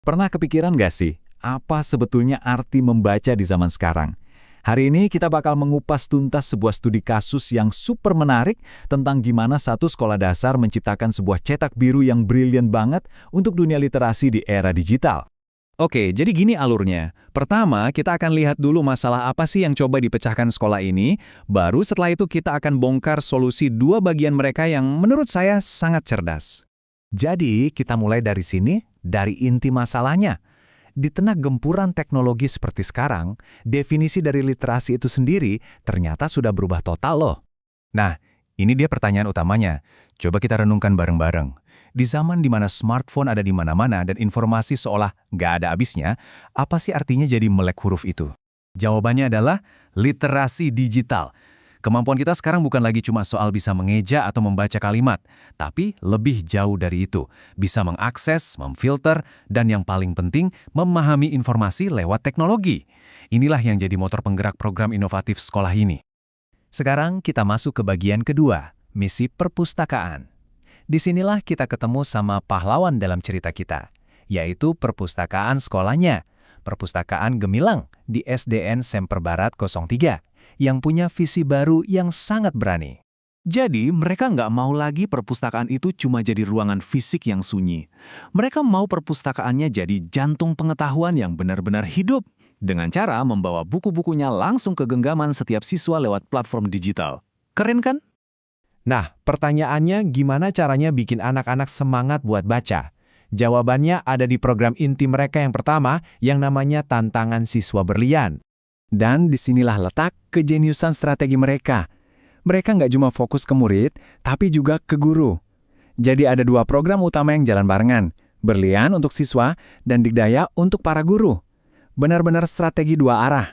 Pernah kepikiran nggak sih, apa sebetulnya arti membaca di zaman sekarang? Hari ini kita bakal mengupas tuntas sebuah studi kasus yang super menarik tentang gimana satu sekolah dasar menciptakan sebuah cetak biru yang brilian banget untuk dunia literasi di era digital. Oke, jadi gini alurnya. Pertama, kita akan lihat dulu masalah apa sih yang coba dipecahkan sekolah ini, baru setelah itu kita akan bongkar solusi dua bagian mereka yang menurut saya sangat cerdas. Jadi, kita mulai dari sini, dari inti masalahnya. Di tengah gempuran teknologi seperti sekarang, definisi dari literasi itu sendiri ternyata sudah berubah total loh. Nah, ini dia pertanyaan utamanya. Coba kita renungkan bareng-bareng. Di zaman di mana smartphone ada di mana-mana dan informasi seolah nggak ada habisnya, apa sih artinya jadi melek huruf itu? Jawabannya adalah literasi digital. Kemampuan kita sekarang bukan lagi cuma soal bisa mengeja atau membaca kalimat, tapi lebih jauh dari itu. Bisa mengakses, memfilter, dan yang paling penting, memahami informasi lewat teknologi. Inilah yang jadi motor penggerak program inovatif sekolah ini. Sekarang kita masuk ke bagian kedua, misi perpustakaan. Disinilah kita ketemu sama pahlawan dalam cerita kita, yaitu perpustakaan sekolahnya, Perpustakaan Gemilang di SDN Semper Barat 03, yang punya visi baru yang sangat berani. Jadi, mereka nggak mau lagi perpustakaan itu cuma jadi ruangan fisik yang sunyi. Mereka mau perpustakaannya jadi jantung pengetahuan yang benar-benar hidup, dengan cara membawa buku-bukunya langsung ke genggaman setiap siswa lewat platform digital. Keren kan? Nah, pertanyaannya gimana caranya bikin anak-anak semangat buat baca? Jawabannya ada di program inti mereka yang pertama, yang namanya Tantangan Siswa Berlian. Dan disinilah letak kejeniusan strategi mereka. Mereka nggak cuma fokus ke murid, tapi juga ke guru. Jadi ada dua program utama yang jalan barengan, Berlian untuk siswa dan Digdaya untuk para guru. Benar-benar strategi dua arah.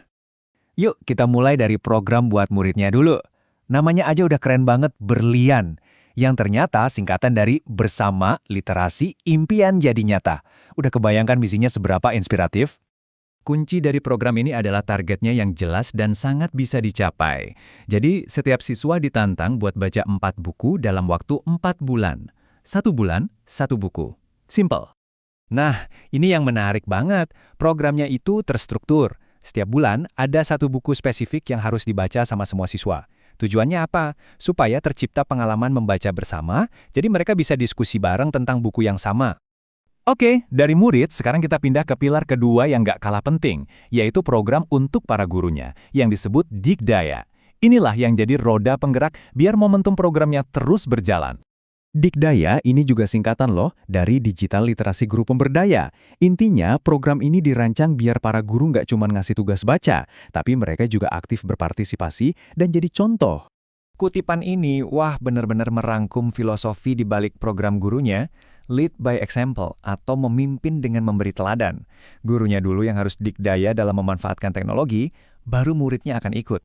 Yuk kita mulai dari program buat muridnya dulu. Namanya aja udah keren banget, Berlian. Yang ternyata singkatan dari Bersama Literasi Impian Jadi Nyata. Udah kebayangkan misinya seberapa inspiratif? Kunci dari program ini adalah targetnya yang jelas dan sangat bisa dicapai. Jadi, setiap siswa ditantang buat baca 4 buku dalam waktu 4 bulan. 1 bulan, 1 buku. Simple. Nah, ini yang menarik banget. Programnya itu terstruktur. Setiap bulan ada 1 buku spesifik yang harus dibaca sama semua siswa. Tujuannya apa? Supaya tercipta pengalaman membaca bersama, jadi mereka bisa diskusi bareng tentang buku yang sama. Oke, dari murid, sekarang kita pindah ke pilar kedua yang gak kalah penting, yaitu program untuk para gurunya, yang disebut Digdaya. Inilah yang jadi roda penggerak biar momentum programnya terus berjalan. Digdaya ini juga singkatan loh dari Digital Literasi Guru Pemberdaya. Intinya, program ini dirancang biar para guru nggak cuma ngasih tugas baca, tapi mereka juga aktif berpartisipasi dan jadi contoh. Kutipan ini, wah benar-benar merangkum filosofi di balik program gurunya, lead by example atau memimpin dengan memberi teladan. Gurunya dulu yang harus digdaya dalam memanfaatkan teknologi, baru muridnya akan ikut.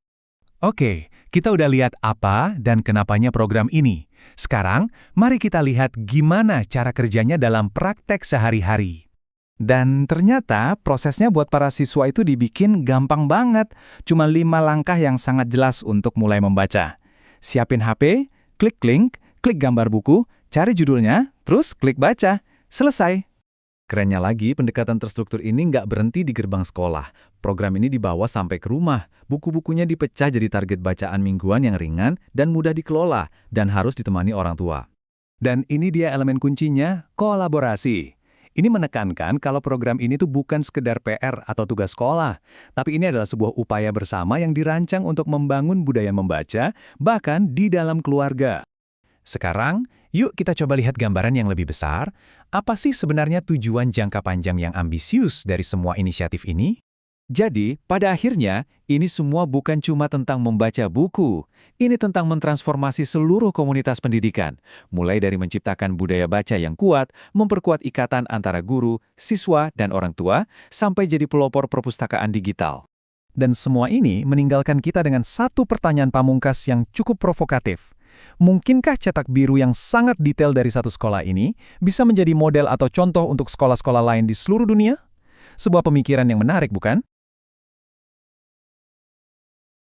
Oke, kita udah lihat apa dan kenapanya program ini. Sekarang, mari kita lihat gimana cara kerjanya dalam praktek sehari-hari. Dan ternyata prosesnya buat para siswa itu dibikin gampang banget. Cuma 5 langkah yang sangat jelas untuk mulai membaca. Siapin HP, klik link, klik gambar buku, cari judulnya, terus klik baca. Selesai. Kerennya lagi, pendekatan terstruktur ini nggak berhenti di gerbang sekolah. Program ini dibawa sampai ke rumah. Buku-bukunya dipecah jadi target bacaan mingguan yang ringan dan mudah dikelola, dan harus ditemani orang tua. Dan ini dia elemen kuncinya, kolaborasi. Ini menekankan kalau program ini tuh bukan sekedar PR atau tugas sekolah, tapi ini adalah sebuah upaya bersama yang dirancang untuk membangun budaya membaca, bahkan di dalam keluarga. Sekarang, yuk kita coba lihat gambaran yang lebih besar. Apa sih sebenarnya tujuan jangka panjang yang ambisius dari semua inisiatif ini? Jadi, pada akhirnya, ini semua bukan cuma tentang membaca buku. Ini tentang mentransformasi seluruh komunitas pendidikan. Mulai dari menciptakan budaya baca yang kuat, memperkuat ikatan antara guru, siswa, dan orang tua, sampai jadi pelopor perpustakaan digital. Dan semua ini meninggalkan kita dengan satu pertanyaan pamungkas yang cukup provokatif. Mungkinkah cetak biru yang sangat detail dari satu sekolah ini bisa menjadi model atau contoh untuk sekolah-sekolah lain di seluruh dunia? Sebuah pemikiran yang menarik, bukan?